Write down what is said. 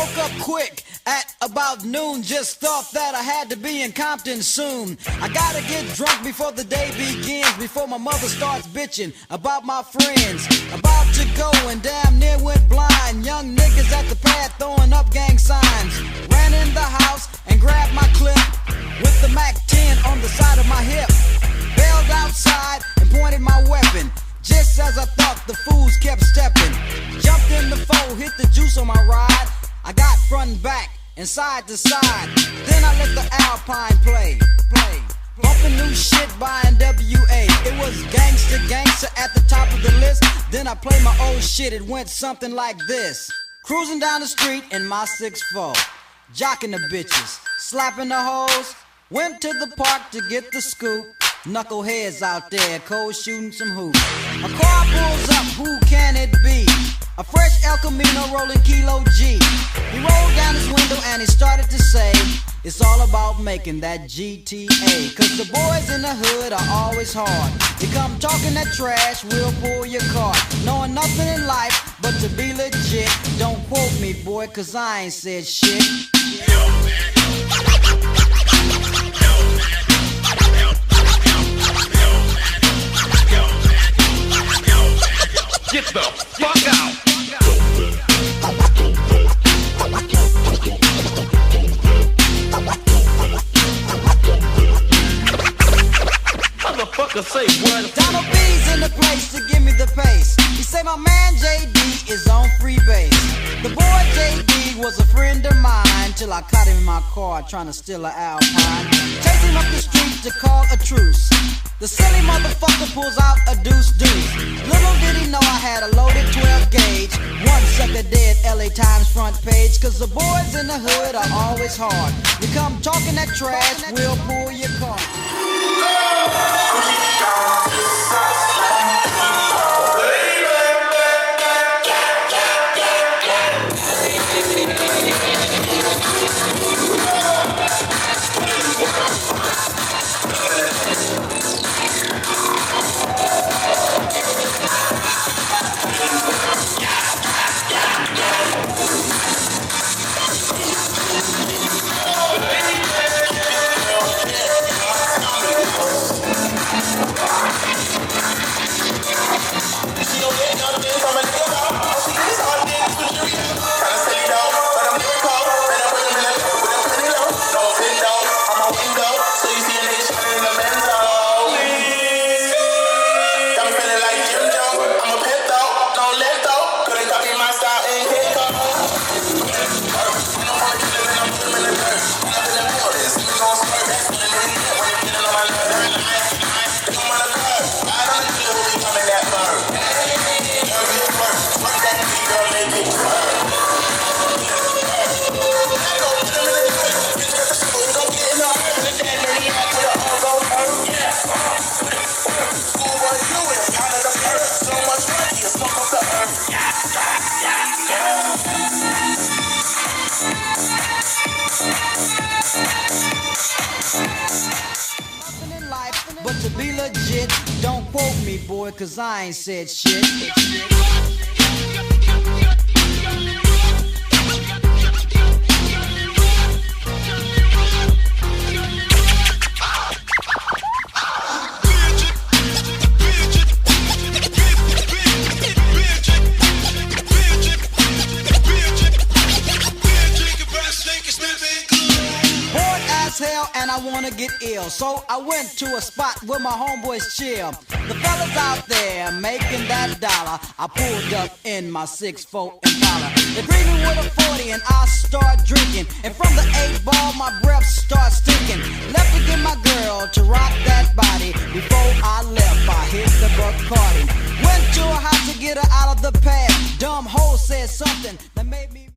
woke up quick at about noon. Just thought that I had to be in Compton soon. I gotta get drunk before the day begins, before my mother starts bitching about my friends. About to go and damn near went blind. Young niggas at the pad throwing up gang signs. Ran in the house and grabbed my clip with the Mac 10 on the side of my hip. Bailed outside and pointed my weapon. Just as I thought, the fools kept stepping. Jumped in the foe, hit the juice on my ride. I got front and back and side to side. Then I let the Alpine play. Bumping new shit by NWA. It was gangster at the top of the list. Then I played my old shit, it went something like this. Cruising down the street in my 6'4", jocking the bitches, slapping the hoes. Went to the park to get the scoop. Knuckleheads out there, cold shooting some hoops. A car pulls up, who can it be? A fresh El Camino rolling Kilo G. He rolled down his window and he started to say, it's all about making that GTA. Cause the boys in the hood are always hard. You come talking that trash, we'll pull your car. Knowing nothing in life but to be legit. Don't quote me, boy, cause I ain't said shit. Get the fuck out! Motherfucker say what? Donald B's in the place to give me the pace. He say my man JD is on free base. The boy JD was a friend of mine till I caught him in my car trying to steal an Alpine. Chase him up the street to call a truce. The silly motherfucker pulls out a deuce. Little did he know I had a loaded 12 gauge. One sucker dead, LA Times front page. Cause the boys in the hood are always hard. You come talking that trash, we'll pull your car. But to be legit, don't quote me, boy, cause I ain't said shit. Hell, and I wanna get ill, so I went to a spot where my homeboys chill. The fellas out there making that dollar. I pulled up in my 6'4" Impala. They greet me with a 40 and I start drinking. And from the 8-ball, my breath starts stinking. Left to get my girl to rock that body. Before I left, I hit the Bacardi. Went to her house to get her out of the pad. Dumb hoe said something that made me